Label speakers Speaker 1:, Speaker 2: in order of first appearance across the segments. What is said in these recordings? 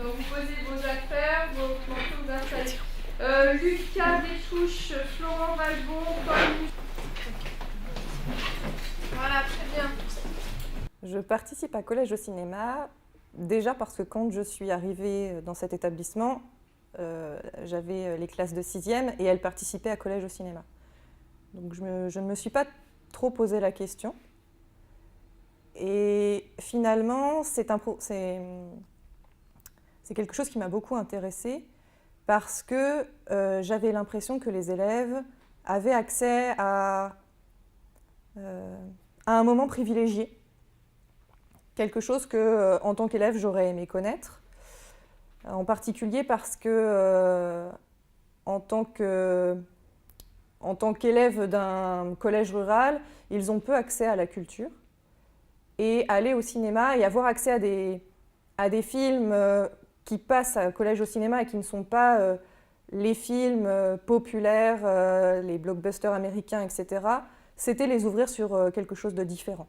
Speaker 1: Donc vous posez vos affaires, vos manteaux, vous installez. Lucas Déchouche, Florent Valbon, Paul. Voilà, très bien.
Speaker 2: Je participe à Collège au cinéma, déjà parce que quand je suis arrivée dans cet établissement, j'avais les classes de 6e et elles participaient à Collège au cinéma. Donc je ne me suis pas trop posé la question. Et finalement, c'est quelque chose qui m'a beaucoup intéressée parce que j'avais l'impression que les élèves avaient accès à un moment privilégié. Quelque chose que, en tant qu'élève, j'aurais aimé connaître. En particulier parce que, en tant qu'élève d'un collège rural, ils ont peu accès à la culture. Et aller au cinéma et avoir accès à des films qui passent à collège au cinéma et qui ne sont pas les films populaires, les blockbusters américains, etc., c'était les ouvrir sur quelque chose de différent.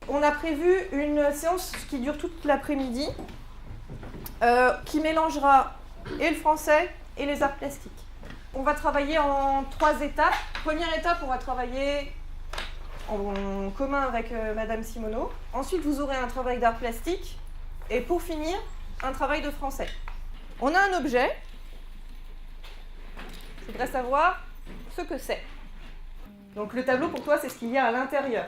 Speaker 2: On a prévu une séance qui dure toute l'après-midi, qui mélangera et le français et les arts plastiques. On va travailler en 3 étapes. Première étape, on va travailler en commun avec Madame Simoneau. Ensuite, vous aurez un travail d'art plastique. Et pour finir, un travail de français. On a un objet. Je voudrais savoir ce que c'est. Donc le tableau, pour toi, c'est ce qu'il y a à l'intérieur.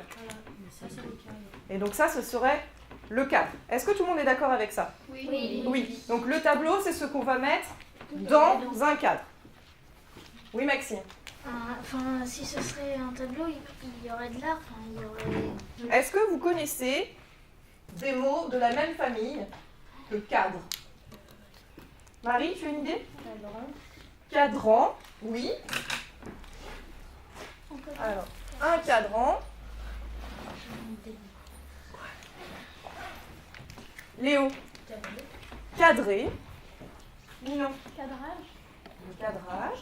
Speaker 2: Et donc ça, ce serait le cadre. Est-ce que tout le monde est d'accord avec ça ?
Speaker 3: Oui.
Speaker 2: Oui. Donc le tableau, c'est ce qu'on va mettre dans un cadre. Oui, Maxime.
Speaker 3: Enfin, si ce serait un tableau, il y aurait de l'art.
Speaker 2: Est-ce que vous connaissez des mots de la même famille que cadre ? Marie, tu as une idée ? Cadran, oui. Alors, un cadran. Léo. Cadré. Ninon.
Speaker 3: Cadrage.
Speaker 2: Le cadrage.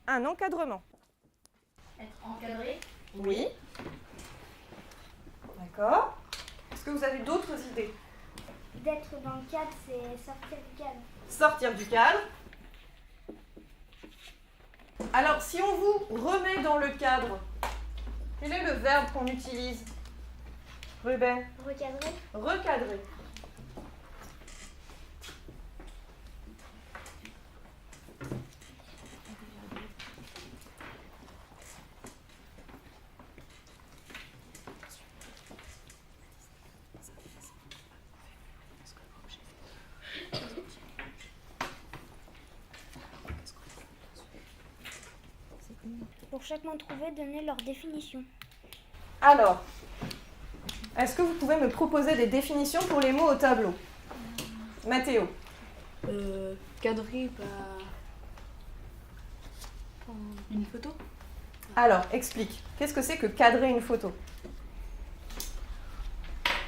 Speaker 2: Un encadrement.
Speaker 3: Être encadré.
Speaker 2: Oui. D'accord. Est-ce que vous avez d'autres idées ?
Speaker 3: D'être dans le cadre, c'est sortir du cadre.
Speaker 2: Sortir du cadre. Alors, si on vous remet dans le cadre, quel est le verbe qu'on utilise ? Ruben ?
Speaker 3: Recadrer.
Speaker 2: Recadrer.
Speaker 3: Pour chaque mot trouvé, donner leur définition.
Speaker 2: Alors, est-ce que vous pouvez me proposer des définitions pour les mots au tableau ? Mathéo.
Speaker 4: Cadré, une photo.
Speaker 2: Alors, explique. Qu'est-ce que c'est que cadrer une photo ?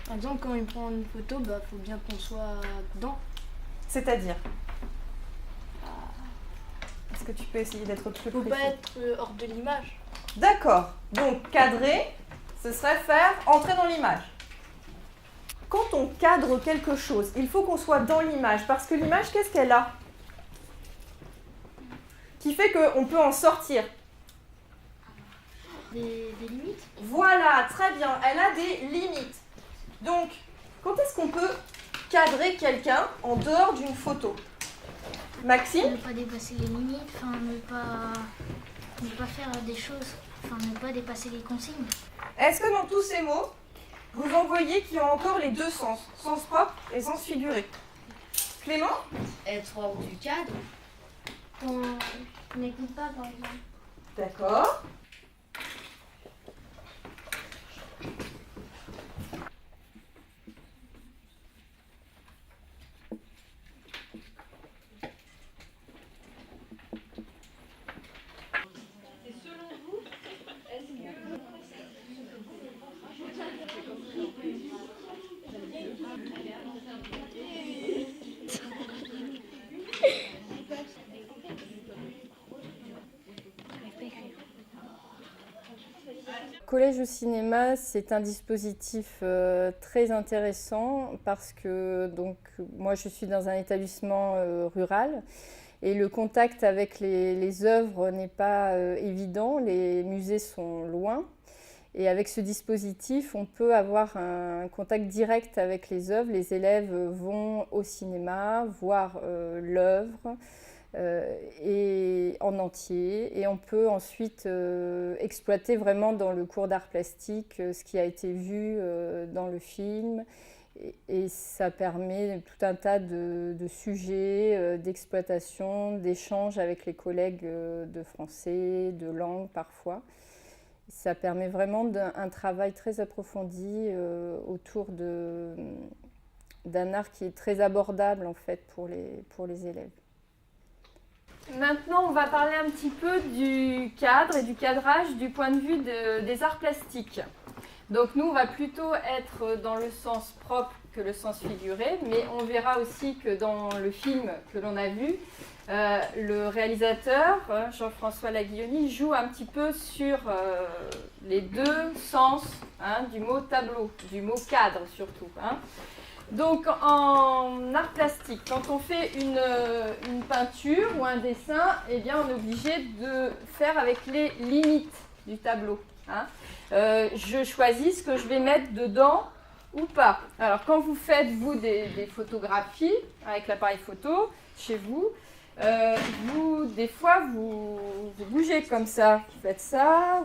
Speaker 4: Par exemple, quand il prend une photo, faut bien qu'on soit dedans.
Speaker 2: C'est-à-dire ? Est-ce que tu peux essayer d'être plus
Speaker 4: Faut
Speaker 2: précis ?
Speaker 4: pas être hors de l'image.
Speaker 2: D'accord. Donc, cadrer, ce serait faire entrer dans l'image. Quand on cadre quelque chose, il faut qu'on soit dans l'image. Parce que l'image, qu'est-ce qu'elle a ? Qui fait qu'on peut en sortir.
Speaker 3: Des limites.
Speaker 2: Voilà, très bien. Elle a des limites. Donc, quand est-ce qu'on peut cadrer quelqu'un en dehors d'une photo ? Maxime ?
Speaker 3: Ne pas dépasser les limites, ne pas faire des choses, ne pas dépasser les consignes.
Speaker 2: Est-ce que dans tous ces mots, vous en voyez qui ont encore les deux sens, sens propre et sens figuré ? Clément ?
Speaker 5: Être hors du cadre.
Speaker 3: On n'écoute pas, par exemple.
Speaker 2: D'accord.
Speaker 6: collège au cinéma, c'est un dispositif très intéressant parce que donc, moi je suis dans un établissement rural et le contact avec les œuvres n'est pas évident, les musées sont loin. Et avec ce dispositif, on peut avoir un contact direct avec les œuvres. Les élèves vont au cinéma voir l'œuvre et en entier. Et on peut ensuite exploiter vraiment dans le cours d'art plastique ce qui a été vu dans le film. Et ça permet tout un tas de sujets, d'exploitation, d'échanges avec les collègues de français, de langue parfois. Ça permet vraiment un travail très approfondi autour d'un art qui est très abordable en fait pour les élèves.
Speaker 1: Maintenant, on va parler un petit peu du cadre et du cadrage du point de vue des arts plastiques. Donc nous, on va plutôt être dans le sens propre que le sens figuré, mais on verra aussi que dans le film que l'on a vu, le réalisateur, Jean-François Laguilloni, joue un petit peu sur les deux sens du mot tableau, du mot cadre surtout. Donc en art plastique, quand on fait une peinture ou un dessin, eh bien, on est obligé de faire avec les limites du tableau. Je choisis ce que je vais mettre dedans ou pas. Alors quand vous faites, vous, des photographies avec l'appareil photo chez vous, des fois, vous bougez comme ça. Vous faites ça,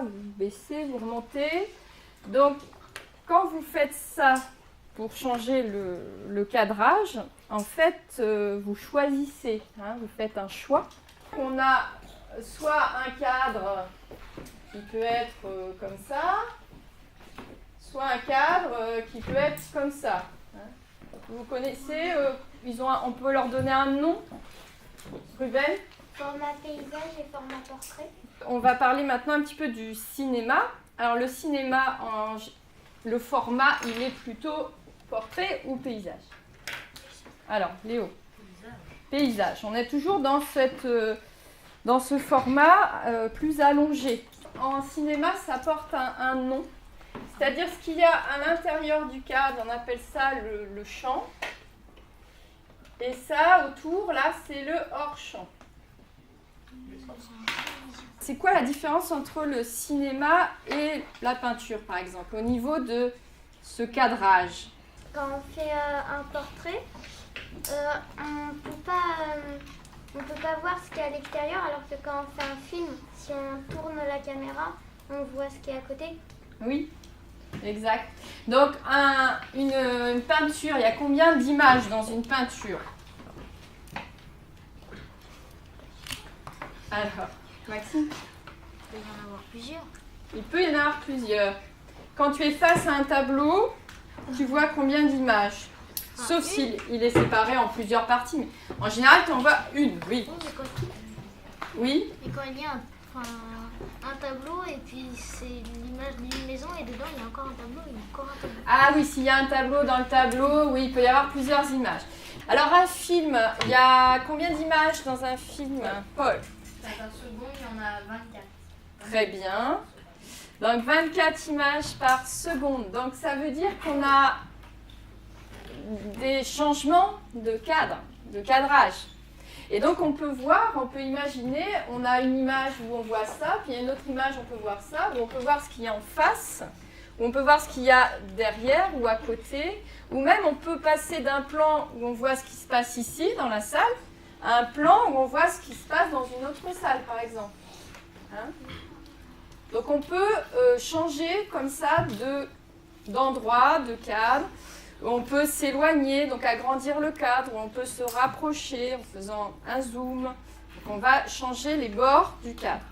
Speaker 1: vous baissez, vous remontez. Donc, quand vous faites ça pour changer le cadrage, en fait, vous choisissez. Vous faites un choix. On a soit un cadre qui peut être comme ça, soit un cadre qui peut être comme ça. Vous connaissez, on peut leur donner un nom. Ruben?
Speaker 3: Format paysage et format portrait.
Speaker 1: On va parler maintenant un petit peu du cinéma. Alors le cinéma, le format, il est plutôt portrait ou paysage? Alors, Léo? Paysage. On est toujours dans ce format plus allongé. En cinéma, ça porte un nom. C'est-à-dire ce qu'il y a à l'intérieur du cadre, on appelle ça le champ. Et ça, autour, là, c'est le hors-champ. C'est quoi la différence entre le cinéma et la peinture, par exemple, au niveau de ce cadrage?
Speaker 3: Quand on fait un portrait, on peut pas voir ce qu'il y a à l'extérieur, alors que quand on fait un film, si on tourne la caméra, on voit ce qui est à côté.
Speaker 1: Oui, exact. Donc, une peinture, il y a combien d'images dans une peinture? Alors, Maxime?
Speaker 3: Il peut y en avoir plusieurs.
Speaker 1: Il peut y en avoir plusieurs. Quand tu es face à un tableau, tu vois combien d'images? Sauf s'il est séparé en plusieurs parties. Mais en général, tu en vois une, oui. Oui?
Speaker 3: Et quand il y a un tableau et puis c'est l'image d'une maison et dedans il y a encore un tableau et encore un tableau.
Speaker 1: Ah oui, s'il y a un tableau dans le tableau, oui, il peut y avoir plusieurs images. Alors un film, il y a combien d'images dans un film, Paul?
Speaker 5: 50 secondes, il y en a 24.
Speaker 1: Très bien. Donc 24 images par seconde. Donc ça veut dire qu'on a des changements de cadre, de cadrage. Et donc on peut imaginer, on a une image où on voit ça, puis il y a une autre image où on peut voir ça, où on peut voir ce qu'il y a en face, où on peut voir ce qu'il y a derrière ou à côté, ou même on peut passer d'un plan où on voit ce qui se passe ici dans la salle, à un plan où on voit ce qui se passe dans une autre salle par exemple. Donc on peut changer comme ça d'endroit, de cadre. On peut s'éloigner, donc agrandir le cadre, ou on peut se rapprocher en faisant un zoom. Donc on va changer les bords du cadre.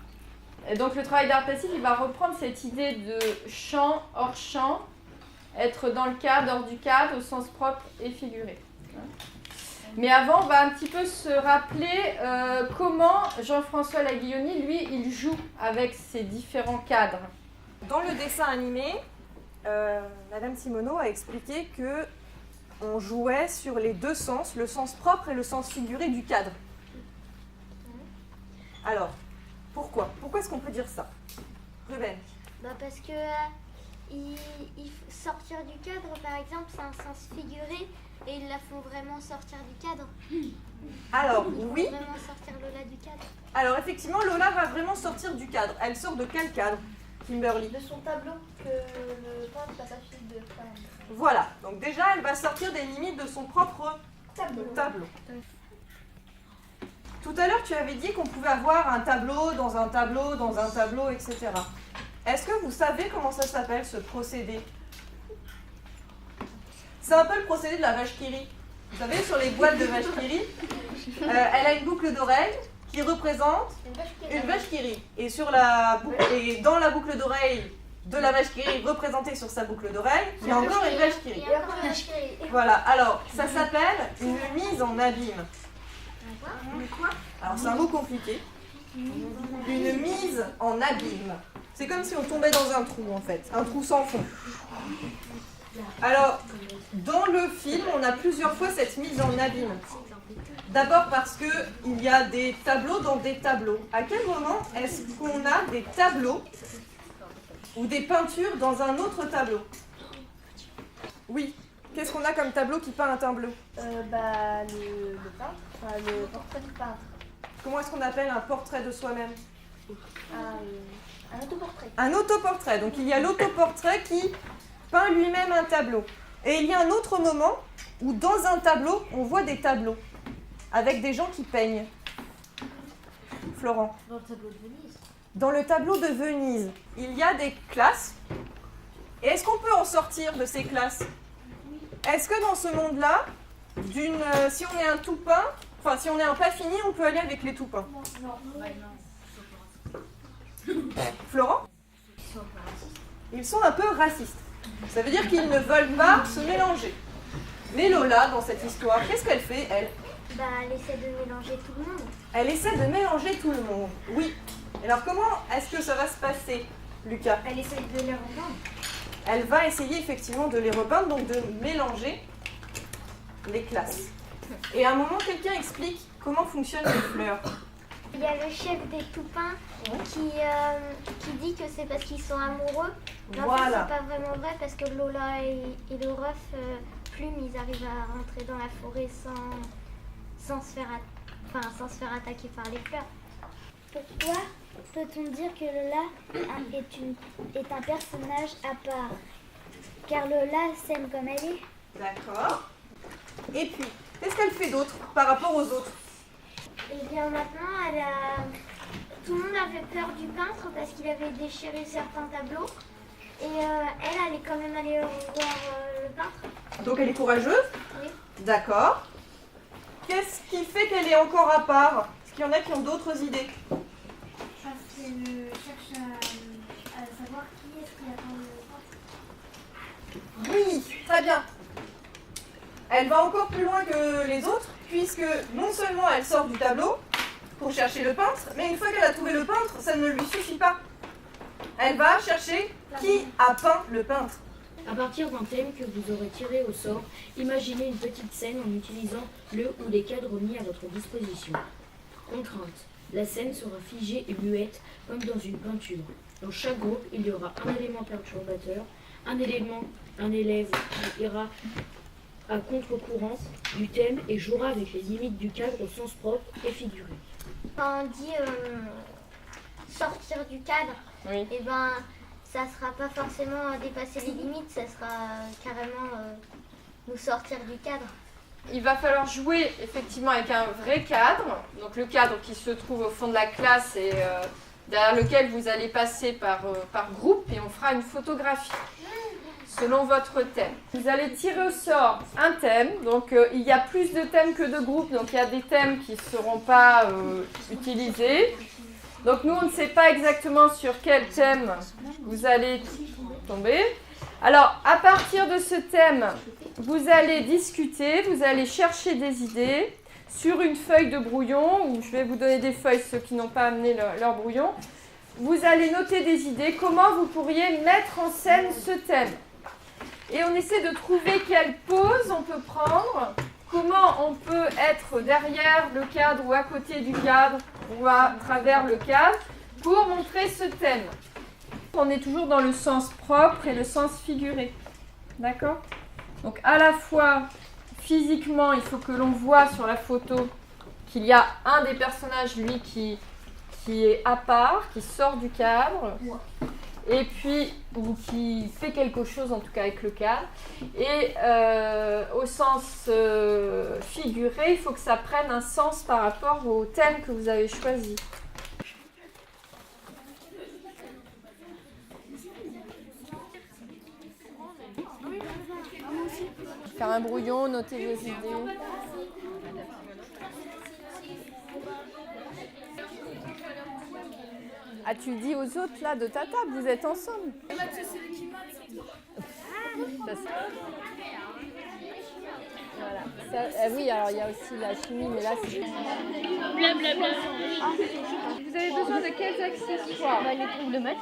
Speaker 1: Et donc le travail d'art plastique, il va reprendre cette idée de champ, hors champ, être dans le cadre, hors du cadre, au sens propre et figuré. Mais avant, on va un petit peu se rappeler comment Jean-François Laguilloni, lui, il joue avec ces différents cadres.
Speaker 2: Dans le dessin animé, Madame Simoneau a expliqué qu'on jouait sur les deux sens, le sens propre et le sens figuré du cadre. Alors, pourquoi est-ce qu'on peut dire ça? Ruben?
Speaker 3: Parce que sortir du cadre, par exemple, c'est un sens figuré et ils la font vraiment sortir du cadre.
Speaker 2: Alors,
Speaker 3: Ils font
Speaker 2: oui.
Speaker 3: vraiment sortir Lola du cadre.
Speaker 2: Alors, effectivement, Lola va vraiment sortir du cadre. Elle sort de quel cadre, Kimberly?
Speaker 5: De son tableau que le peintre passe à fil de femme.
Speaker 2: Voilà. Donc déjà, elle va sortir des limites de son propre tableau. Tout à l'heure, tu avais dit qu'on pouvait avoir un tableau, dans un tableau, dans un tableau, etc. Est-ce que vous savez comment ça s'appelle, ce procédé? C'est un peu le procédé de la vache qui rit. Vous savez, sur les boîtes de vache qui rit, elle a une boucle d'oreille qui représente une vache qui rit. Et, et dans la boucle d'oreille de la vache qui rit, représentée sur sa boucle d'oreille, il y a encore une vache qui rit.
Speaker 3: Il y a encore une vache qui rit.
Speaker 2: Voilà, alors ça s'appelle une mise en abîme. Alors c'est un mot compliqué. Une mise en abîme. C'est comme si on tombait dans un trou en fait, un trou sans fond. Alors, dans le film, on a plusieurs fois cette mise en abîme. D'abord parce qu'il y a des tableaux dans des tableaux. À quel moment est-ce qu'on a des tableaux ou des peintures dans un autre tableau? Oui. Qu'est-ce qu'on a comme tableau qui peint un tableau?
Speaker 5: Le peintre, enfin le portrait du peintre.
Speaker 2: Comment est-ce qu'on appelle un portrait de soi-même?
Speaker 5: Un autoportrait.
Speaker 2: Un autoportrait. Donc il y a l'autoportrait qui peint lui-même un tableau. Et il y a un autre moment où dans un tableau, on voit des tableaux avec des gens qui peignent. Florent?
Speaker 5: Dans le tableau de Venise.
Speaker 2: Dans le tableau de Venise, il y a des classes. Et est-ce qu'on peut en sortir de ces classes? Est-ce que dans ce monde-là, si on est un tout peint, enfin si on est un pas fini, on peut aller avec les tout peints? Florent? Ils sont un peu racistes. Ça veut dire qu'ils ne veulent pas se mélanger. Mais Lola, dans cette histoire, qu'est-ce qu'elle fait, elle?
Speaker 3: Elle essaie de mélanger tout le monde.
Speaker 2: Elle essaie de mélanger tout le monde, oui. Alors comment est-ce que ça va se passer, Lucas?
Speaker 5: Elle essaye de les repeindre.
Speaker 2: Elle va essayer effectivement de les repeindre, donc de mélanger les classes. Et à un moment, quelqu'un explique comment fonctionnent les fleurs.
Speaker 3: Il y a le chef des Toupins qui dit que c'est parce qu'ils sont amoureux. Mais en fait,
Speaker 2: Voilà.
Speaker 3: c'est pas vraiment vrai parce que Lola et le ref Plume, ils arrivent à rentrer dans la forêt sans se faire attaquer par les fleurs.
Speaker 7: Pourquoi peut-on dire que Lola est un personnage à part? Car Lola s'aime comme elle est.
Speaker 2: D'accord. Et puis, qu'est-ce qu'elle fait d'autre par rapport aux autres?
Speaker 3: Et bien maintenant, tout le monde avait peur du peintre parce qu'il avait déchiré certains tableaux. Et elle est quand même allée voir le peintre.
Speaker 2: Donc elle est courageuse?
Speaker 3: Oui.
Speaker 2: D'accord. Qu'est-ce qui fait qu'elle est encore à part? Est-ce qu'il y en a qui ont d'autres idées?
Speaker 5: Parce qu'elle cherche à savoir qui est-ce qui attend le peintre.
Speaker 2: Oui, très bien. Elle va encore plus loin que les autres, puisque non seulement elle sort du tableau pour chercher le peintre, mais une fois qu'elle a trouvé le peintre, ça ne lui suffit pas. Elle va chercher qui a peint le peintre.
Speaker 8: À partir d'un thème que vous aurez tiré au sort, imaginez une petite scène en utilisant le ou les cadres mis à votre disposition. Contrainte. La scène sera figée et muette comme dans une peinture. Dans chaque groupe, il y aura un élément perturbateur, un élève qui ira à contre-courant du thème et jouera avec les limites du cadre au sens propre et figuré.
Speaker 3: Quand on dit sortir du cadre,
Speaker 2: Oui.
Speaker 3: et ben ça sera pas forcément dépasser les limites, ça sera carrément nous sortir du cadre.
Speaker 1: Il va falloir jouer effectivement avec un vrai cadre, donc le cadre qui se trouve au fond de la classe et derrière lequel vous allez passer par groupe et on fera une photographie selon votre thème. Vous allez tirer au sort un thème, donc il y a plus de thèmes que de groupes, donc il y a des thèmes qui ne seront pas utilisés. Donc nous on ne sait pas exactement sur quel thème vous allez tomber. Alors à partir de ce thème, vous allez discuter, vous allez chercher des idées sur une feuille de brouillon, où je vais vous donner des feuilles, ceux qui n'ont pas amené leur brouillon. Vous allez noter des idées, comment vous pourriez mettre en scène ce thème. Et on essaie de trouver quelle pose on peut prendre, comment on peut être derrière le cadre ou à côté du cadre ou à travers le cadre pour montrer ce thème. On est toujours dans le sens propre et le sens figuré. D'accord? Donc à la fois, physiquement, il faut que l'on voit sur la photo qu'il y a un des personnages, lui, qui est à part, qui sort du cadre, et puis, ou qui fait quelque chose, en tout cas avec le cadre. Et au sens figuré, il faut que ça prenne un sens par rapport au thème que vous avez choisi. Faire un brouillon, noter vos idées. Ah, tu le dis aux autres là de ta table, vous êtes ensemble. Ça, voilà. Ça, oui, alors il y a aussi la chimie, mais là c'est...
Speaker 9: Blablabla.
Speaker 1: Vous avez besoin de quels accessoires?
Speaker 9: Les trucs de maths.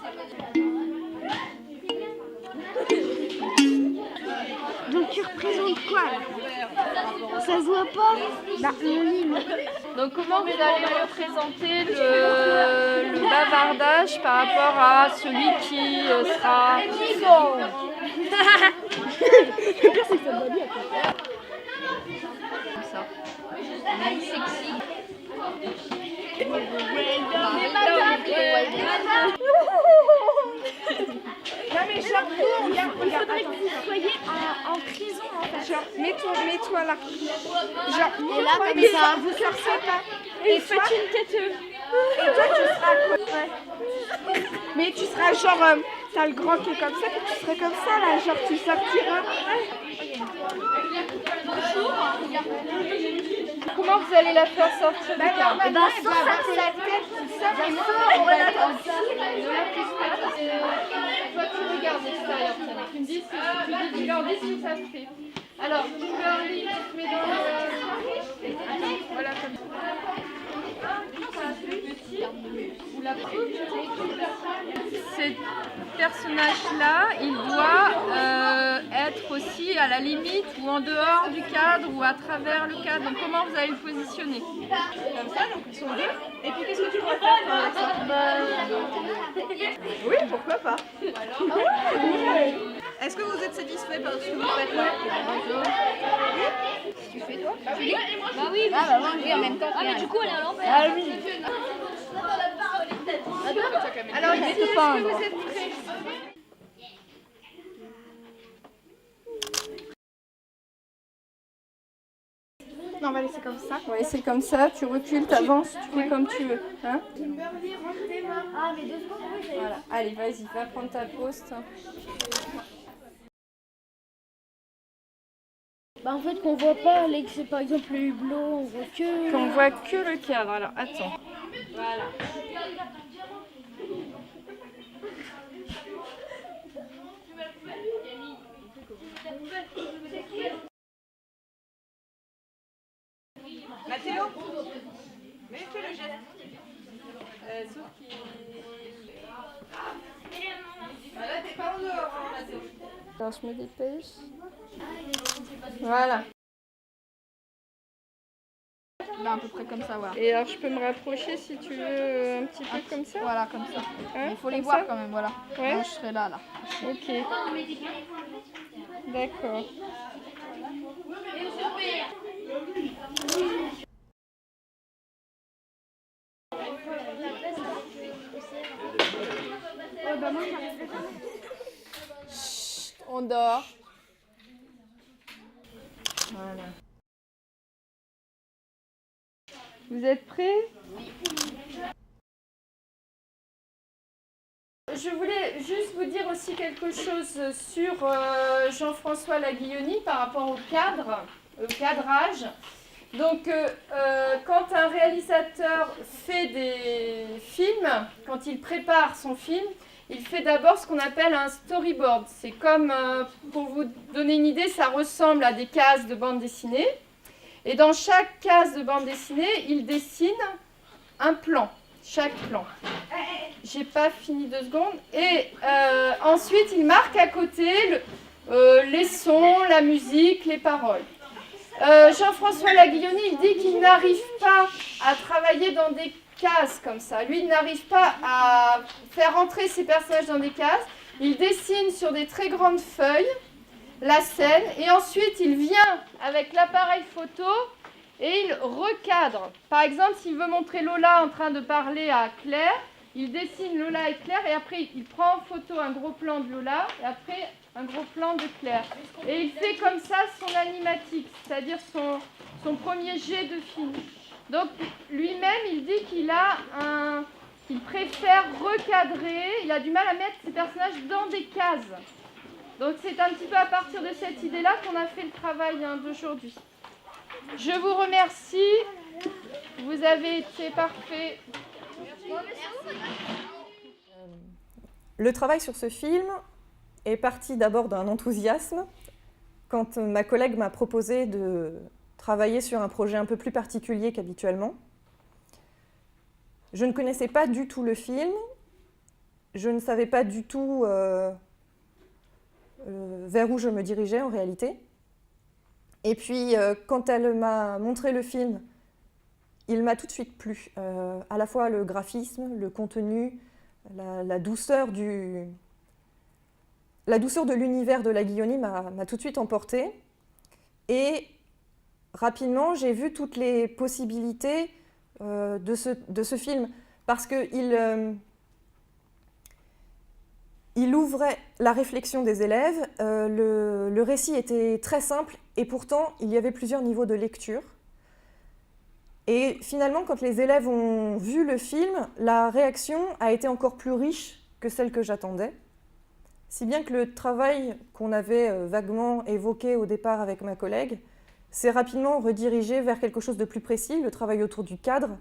Speaker 5: Donc tu représentes quoi? Ça se voit pas? Bah, anonyme.
Speaker 1: Donc comment vous allez représenter le bavardage par rapport à celui qui sera... Comme ça.
Speaker 9: Sexy.
Speaker 5: Non mais genre, regarde, faudrait que vous soyez en prison en fait. Genre, mets-toi là. Genre, et là comme ça, vous sortez pas. Et faites une tête. Et toi tu seras quoi? Ouais. Mais tu seras genre, t'as le grand qui est comme ça, tu serais comme ça là, genre tu sortiras.
Speaker 1: Comment vous allez la faire sortir du cadre?
Speaker 5: Eh ben, sans sortir la tête, tout ça, mais non, on va la sortir.
Speaker 1: Toi, tu regardes l'extérieur, tu me dis tu leur dis ce que ça fait. Alors, tu leur dis, tu te mets dans le... Voilà, comme ça. Ou la Ce personnage-là, il doit être aussi à la limite ou en dehors du cadre ou à travers le cadre. Donc comment vous allez le positionner? Comme ça, donc ils sont deux. Et puis qu'est-ce que tu pourrais faire avec ça?
Speaker 2: Oui, pourquoi pas.
Speaker 1: Est-ce que vous êtes satisfait par ce que vous faites là? Tu fais toi?
Speaker 9: Bah oui. Oui, en même temps. Ah mais du coup elle est à l'envers.
Speaker 1: Ah oui. Alors ici, est-ce que vous êtes prêts?
Speaker 5: Non, on va laisser comme ça.
Speaker 1: On va laisser comme ça, tu recules, tu avances, tu fais comme tu veux. Hein?
Speaker 5: Kimberly, rentre tes mains.
Speaker 7: Ah, mais 2 secondes, oui,
Speaker 1: Voilà, allez, vas-y, va prendre ta poste.
Speaker 9: Bah en fait qu'on voit pas, par exemple le hublot, on voit que...
Speaker 1: Qu'on voit que le cadre, alors attends. Voilà.
Speaker 2: Mathéo, mais fais le geste.
Speaker 1: Sauf qu'il...
Speaker 2: Là, t'es pas en dehors, Mathéo.
Speaker 1: Alors je me dépêche. Voilà.
Speaker 5: Là, à peu près comme ça, voilà.
Speaker 1: Et alors je peux me rapprocher si tu veux un petit peu comme ça.
Speaker 5: Voilà, comme ça.
Speaker 1: Hein,
Speaker 5: Il faut les
Speaker 1: comme
Speaker 5: voir
Speaker 1: ça
Speaker 5: quand même, voilà.
Speaker 1: Ouais.
Speaker 5: Moi, je serai là.
Speaker 1: Ok. D'accord. Chut, on dort. Voilà. Vous êtes prêts? Oui. Je voulais juste vous dire aussi quelque chose sur Jean-François Laguilloni par rapport au cadre, au cadrage. Donc, quand un réalisateur fait des films, quand il prépare son film, il fait d'abord ce qu'on appelle un storyboard. C'est comme, pour vous donner une idée, ça ressemble à des cases de bande dessinée. Et dans chaque case de bande dessinée, il dessine un plan, chaque plan. J'ai pas fini 2 secondes. Et ensuite, il marque à côté les sons, la musique, les paroles. Jean-François Laguilloni, il dit qu'il n'arrive pas à travailler dans des cases comme ça. Lui, il n'arrive pas à faire entrer ses personnages dans des cases. Il dessine sur des très grandes feuilles la scène et ensuite il vient avec l'appareil photo et il recadre. Par exemple, s'il veut montrer Lola en train de parler à Claire, il dessine Lola et Claire et après il prend en photo un gros plan de Lola et après un gros plan de Claire. Et il fait comme ça son animatique, c'est-à-dire son premier jet de film. Donc lui-même, il dit qu'il préfère recadrer, il a du mal à mettre ses personnages dans des cases. Donc c'est un petit peu à partir de cette idée-là qu'on a fait le travail d'aujourd'hui. Je vous remercie, vous avez été parfait.
Speaker 2: Le travail sur ce film est parti d'abord d'un enthousiasme quand ma collègue m'a proposé de travailler sur un projet un peu plus particulier qu'habituellement. Je ne connaissais pas du tout le film, je ne savais pas du tout vers où je me dirigeais en réalité. Et puis, quand elle m'a montré le film, il m'a tout de suite plu. À la fois le graphisme, le contenu, la douceur de l'univers de la Guillaunie m'a tout de suite emportée. Et rapidement, j'ai vu toutes les possibilités de ce film, parce qu'il ouvrait la réflexion des élèves, le récit était très simple, et pourtant, il y avait plusieurs niveaux de lecture. Et finalement, quand les élèves ont vu le film, la réaction a été encore plus riche que celle que j'attendais. Si bien que le travail qu'on avait vaguement évoqué au départ avec ma collègue s'est rapidement redirigé vers quelque chose de plus précis, le travail autour du cadre.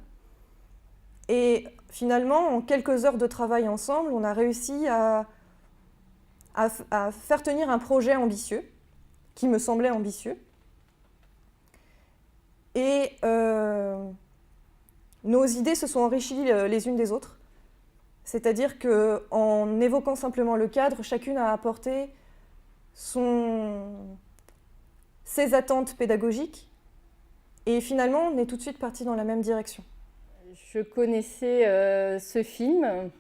Speaker 2: Et finalement, en quelques heures de travail ensemble, on a réussi à faire tenir un projet ambitieux, qui me semblait ambitieux. Et nos idées se sont enrichies les unes des autres. C'est-à-dire qu'en évoquant simplement le cadre, chacune a apporté ses attentes pédagogiques. Et finalement, on est tout de suite parti dans la même direction.
Speaker 6: Je connaissais ce film.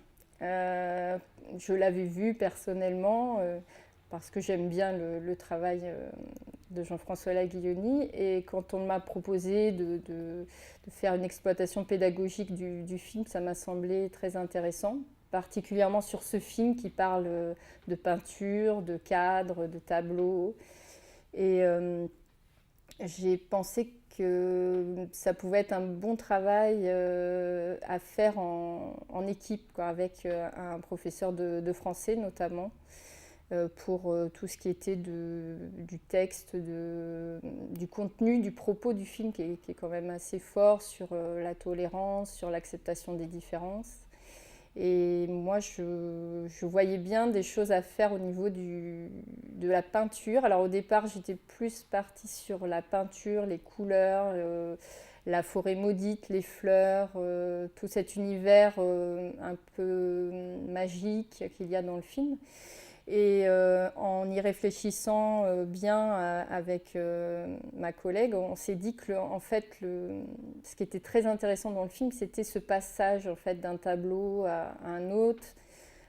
Speaker 6: Je l'avais vu personnellement parce que j'aime bien le travail de Jean-François Laguilloni. Et quand on m'a proposé de faire une exploitation pédagogique du film, ça m'a semblé très intéressant, particulièrement sur ce film qui parle de peinture, de cadre, de tableau. Et j'ai pensé que ça pouvait être un bon travail à faire en équipe, quoi, avec un professeur de français notamment, pour tout ce qui était du texte, du contenu, du propos du film qui est quand même assez fort sur la tolérance, sur l'acceptation des différences. Et moi, je voyais bien des choses à faire au niveau de la peinture. Alors au départ, j'étais plus partie sur la peinture, les couleurs, la forêt maudite, les fleurs, tout cet univers un peu magique qu'il y a dans le film. Et en y réfléchissant bien avec ma collègue, on s'est dit que en fait, ce qui était très intéressant dans le film, c'était ce passage en fait, d'un tableau à un autre,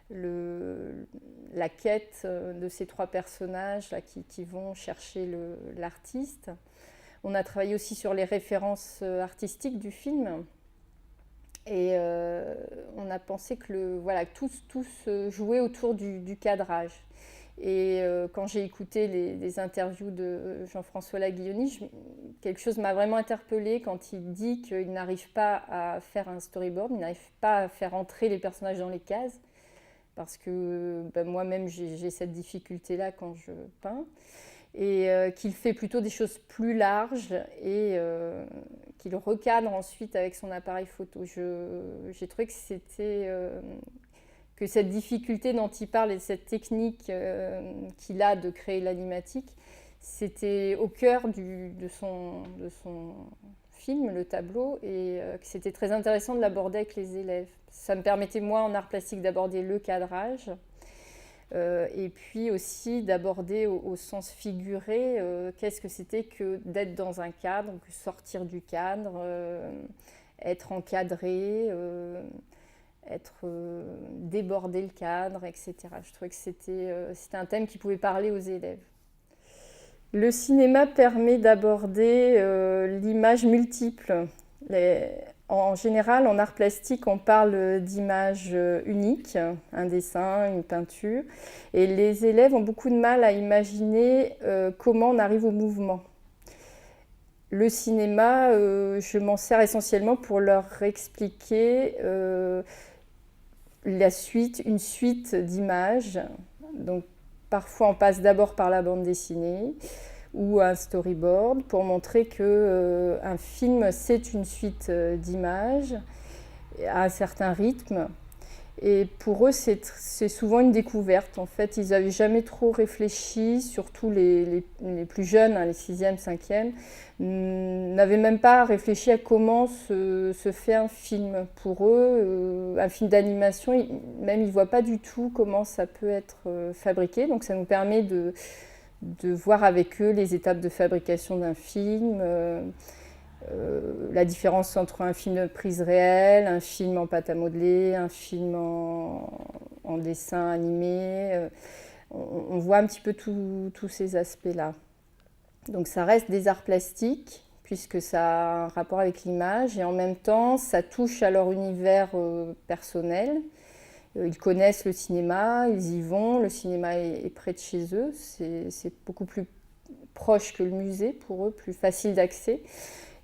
Speaker 6: la quête de ces trois personnages là, qui vont chercher l'artiste. On a travaillé aussi sur les références artistiques du film. Et on a pensé que tout se jouait autour du cadrage. Et quand j'ai écouté les interviews de Jean-François Laguilloni, quelque chose m'a vraiment interpellée quand il dit qu'il n'arrive pas à faire un storyboard, il n'arrive pas à faire entrer les personnages dans les cases, parce que moi-même j'ai cette difficulté-là quand je peins. Et qu'il fait plutôt des choses plus larges et qu'il recadre ensuite avec son appareil photo. J'ai trouvé que cette difficulté dont il parle et cette technique qu'il a de créer l'animatique, c'était au cœur de son film, le tableau, et que c'était très intéressant de l'aborder avec les élèves. Ça me permettait, moi, en art plastique, d'aborder le cadrage, et puis aussi d'aborder au sens figuré qu'est-ce que c'était que d'être dans un cadre, que sortir du cadre, être encadré, déborder le cadre, etc. Je trouvais que c'était un thème qui pouvait parler aux élèves. Le cinéma permet d'aborder l'image multiple. En général, en art plastique, on parle d'images uniques, un dessin, une peinture, et les élèves ont beaucoup de mal à imaginer comment on arrive au mouvement. Le cinéma, je m'en sers essentiellement pour leur expliquer une suite d'images. Donc, parfois, on passe d'abord par la bande dessinée ou un storyboard pour montrer qu'un film, c'est une suite d'images à un certain rythme. Et pour eux, c'est souvent une découverte. En fait, ils n'avaient jamais trop réfléchi, surtout les plus jeunes, les 6e, 5e, n'avaient même pas réfléchi à comment se fait un film. Pour eux, un film d'animation, même ils ne voient pas du tout comment ça peut être fabriqué. Donc ça nous permet de voir avec eux les étapes de fabrication d'un film, la différence entre un film de prise réelle, un film en pâte à modeler, un film en dessin animé. On voit un petit peu tous ces aspects-là. Donc ça reste des arts plastiques, puisque ça a un rapport avec l'image, et en même temps, ça touche à leur univers personnel. Ils connaissent le cinéma, ils y vont, le cinéma est près de chez eux, c'est beaucoup plus proche que le musée pour eux, plus facile d'accès.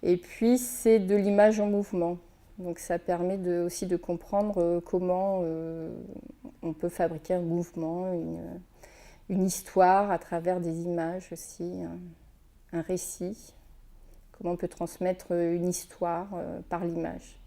Speaker 6: Et puis c'est de l'image en mouvement, donc ça permet aussi de comprendre comment on peut fabriquer un mouvement, une histoire à travers des images aussi, un récit, comment on peut transmettre une histoire par l'image.